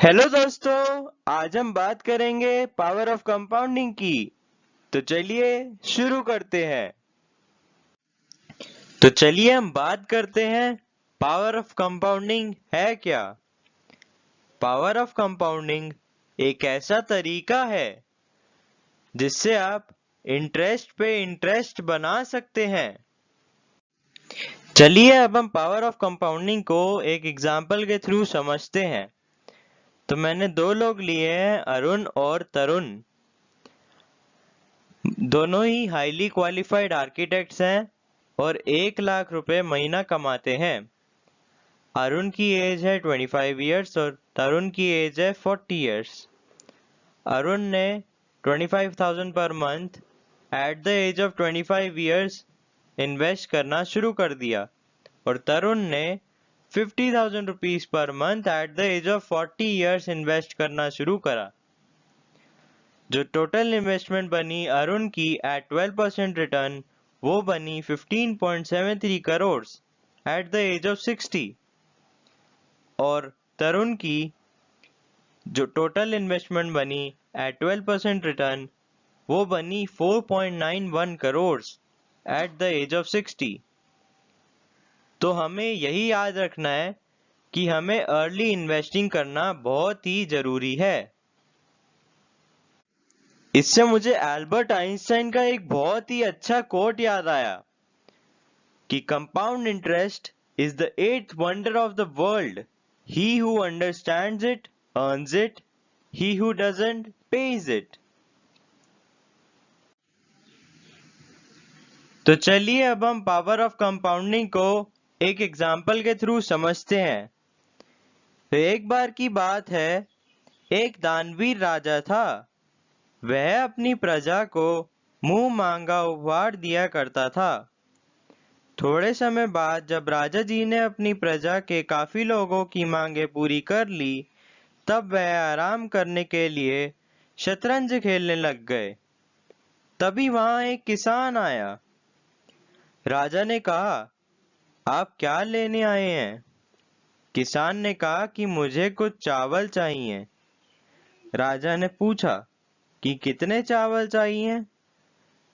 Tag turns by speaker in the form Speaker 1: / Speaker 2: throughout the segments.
Speaker 1: Hello दोस्तों, आज हम बात करेंगे पावर ऑफ कंपाउंडिंग की। तो चलिए शुरू करते हैं। तो चलिए हम बात करते हैं पावर ऑफ कंपाउंडिंग है क्या। पावर ऑफ कंपाउंडिंग एक ऐसा तरीका है जिससे आप इंटरेस्ट पे इंटरेस्ट बना सकते हैं। चलिए अब हम पावर ऑफ कंपाउंडिंग को एक एग्जाम्पल के थ्रू समझते हैं। तो मैंने दो लोग लिए हैं, अरुण और तरुण। दोनों ही हाईली क्वालिफाइड आर्किटेक्ट्स हैं और 1 लाख रुपए महीना कमाते हैं। अरुण की एज है 25 ईयर्स और तरुण की एज है 40 ईयर्स। अरुण ने 25,000 per month at the age of 25 years invest करना शुरू कर दिया और तरुण ने 50,000 rupees per month at the age of 40 years invest करना शुरू करा। जो टोटल इन्वेस्टमेंट बनी अरुण की एट 12% रिटर्न, वो बनी 15.73 crore at the age of 60। और तरुण की जो टोटल इन्वेस्टमेंट बनी एट 12% रिटर्न, वो बनी 4.91 crore at the age of 60। तो हमें यही याद रखना है कि हमें अर्ली इन्वेस्टिंग करना बहुत ही जरूरी है। इससे मुझे एल्बर्ट आइंस्टाइन का एक बहुत ही अच्छा कोट याद आया कि compound interest is the eighth wonder of the world. He who understands it earns it, he who doesn't page it. तो चलिए अब हम पावर ऑफ कंपाउंडिंग को एक एग्जाम्पल के थ्रू समझते हैं। तो एक बार की बात है, एक दानवीर राजा था। वह अपनी प्रजा को मुंह मांगा उपहार दिया करता था। थोड़े समय बाद जब राजा जी ने अपनी प्रजा के काफी लोगों की मांगे पूरी कर ली, तब वह आराम करने के लिए शतरंज खेलने लग गए। तभी वहां एक किसान आया। राजा ने कहा, आप क्या लेने आए हैं? किसान ने कहा कि मुझे कुछ चावल चाहिए। राजा ने पूछा कि कितने चावल चाहिए?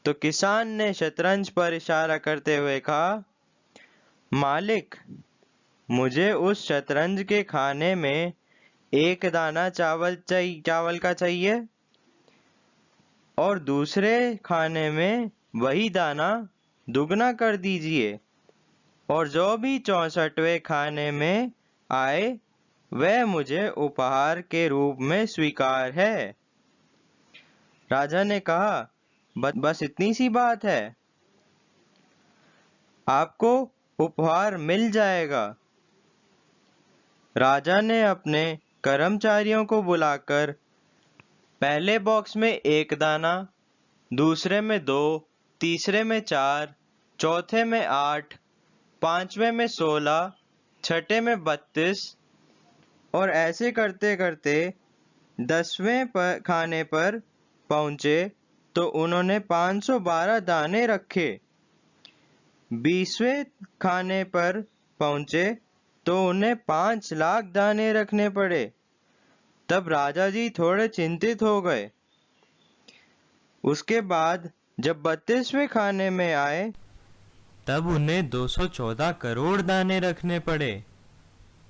Speaker 1: तो किसान ने शतरंज पर इशारा करते हुए कहा, मालिक, मुझे उस शतरंज के खाने में एक दाना चावल का चाहिए और दूसरे खाने में वही दाना दुगना कर दीजिए, और जो भी 64वें खाने में आए वह मुझे उपहार के रूप में स्वीकार है। राजा ने कहा, बस इतनी सी बात है, आपको उपहार मिल जाएगा। राजा ने अपने कर्मचारियों को बुलाकर पहले बॉक्स में एक दाना, दूसरे में 2, तीसरे में 4, चौथे में 8, पांचवें में 16, छठे में 32 और ऐसे करते करते 10वें खाने पर पहुंचे तो उन्होंने 512 दाने रखे। 20वें खाने पर पहुंचे तो उन्हें 5 लाख दाने रखने पड़े। तब राजा जी थोड़े चिंतित हो गए। उसके बाद जब 32वें खाने में आए, तब उन्हें 214 करोड़ दाने रखने पड़े।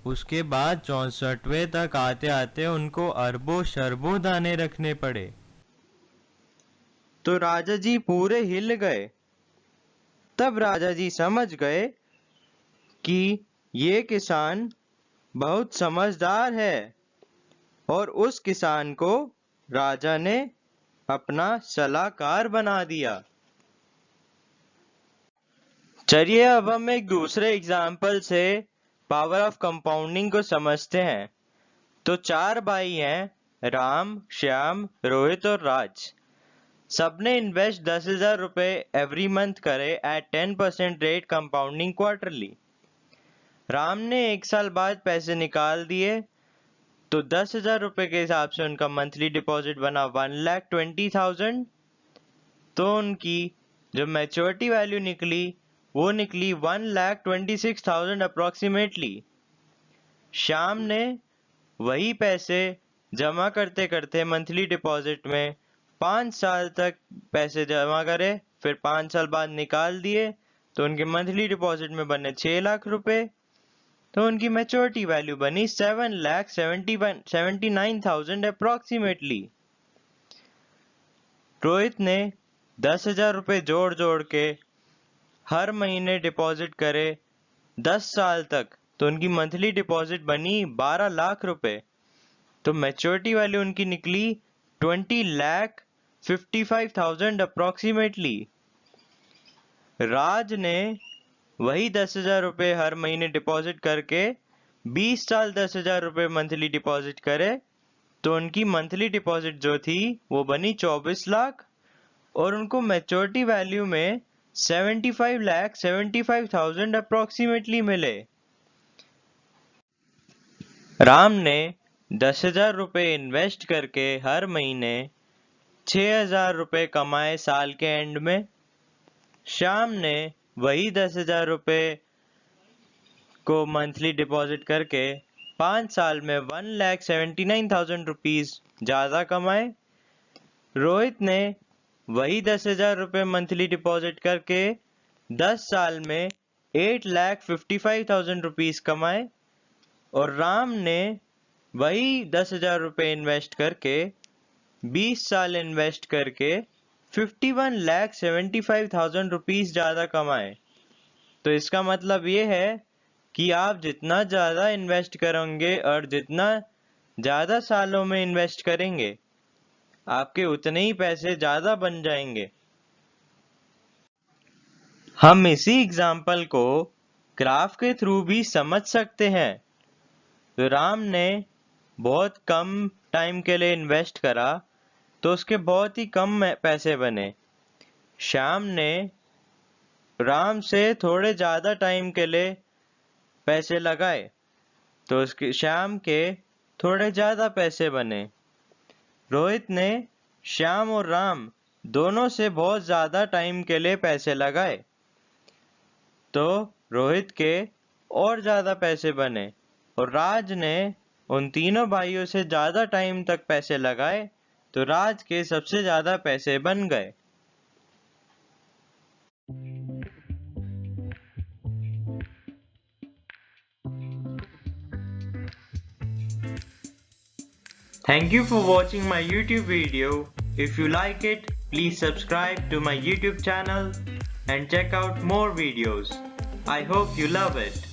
Speaker 1: उसके बाद 64वें तक आते आते उनको अरबों शरबों दाने रखने पड़े। तो राजा जी पूरे हिल गए। तब राजा जी समझ गए कि ये किसान बहुत समझदार है और उस किसान को राजा ने अपना सलाहकार बना दिया। चलिए अब हम एक दूसरे एग्जाम्पल से पावर ऑफ कंपाउंडिंग को समझते हैं। तो 4 भाई हैं, राम, श्याम, रोहित और राज। सबने इन्वेस्ट 10,000 रुपए एवरी मंथ करे at 10% rate compounding quarterly. Ram ने 1 साल बाद पैसे निकाल दिए तो 10,000 रुपए के हिसाब से उनका मंथली डिपॉजिट बना 1,20,000। तो उनकी जो मैच्योरिटी वैल्यू निकली वो निकली 1,26,000 अप्रोक्सीमेटली। श्याम ने वही पैसे जमा करते करते मंथली डिपॉजिट में 5 साल तक पैसे जमा करे, फिर 5 साल बाद निकाल दिए तो उनके मंथली डिपॉजिट में बने 6 लाख रुपए। तो उनकी मैच्योरिटी वैल्यू बनी 7,79,000 अप्रोक्सीमेटली। रोहित ने 10,000 रुपए जोड़ जोड़ के हर महीने डिपॉजिट करे 10 साल तक, तो उनकी मंथली डिपॉजिट बनी 12 लाख रुपए। तो मैच्योरिटी वैल्यू उनकी निकली 20,55,000 अप्रोक्सीमेटली। राज ने वही 10,000 रुपए हर महीने डिपॉजिट करके 20 साल 10,000 रुपए मंथली डिपॉजिट करे, तो उनकी मंथली डिपॉजिट जो थी वो बनी 24 लाख और उनको मैच्योरिटी वैल्यू में 75,75,000 अप्रोक्सीमेटली मिले। राम ने 10,000 रुपए इन्वेस्ट करके हर महीने 6,000 रुपए कमाए साल के एंड में। श्याम ने वही 10,000 रुपए को मंथली डिपॉजिट करके 5 साल में 1,79,000 रुपीज ज्यादा कमाए। रोहित ने वही 10,000 रुपए मंथली डिपॉजिट करके 10 साल में 8,55,000 रुपीज कमाए और राम ने वही 10,000 रुपए इन्वेस्ट करके 20 साल इन्वेस्ट करके 51,75,000 रुपीज ज्यादा कमाए। तो इसका मतलब ये है कि आप जितना ज्यादा इन्वेस्ट करेंगे और जितना ज्यादा सालों में इन्वेस्ट करेंगे, आपके उतने ही पैसे ज्यादा बन जाएंगे। हम इसी एग्जाम्पल को ग्राफ के थ्रू भी समझ सकते हैं। तो राम ने बहुत कम टाइम के लिए इन्वेस्ट करा तो उसके बहुत ही कम पैसे बने। श्याम ने राम से थोड़े ज्यादा टाइम के लिए पैसे लगाए तो उसके श्याम के थोड़े ज्यादा पैसे बने। रोहित ने श्याम और राम दोनों से बहुत ज्यादा टाइम के लिए पैसे लगाए तो रोहित के और ज्यादा पैसे बने और राज ने उन तीनों भाइयों से ज्यादा टाइम तक पैसे लगाए तो राज के सबसे ज्यादा पैसे बन गए। Thank you for watching my YouTube video. If you like it, please subscribe to my YouTube channel and check out more videos. I hope you love it.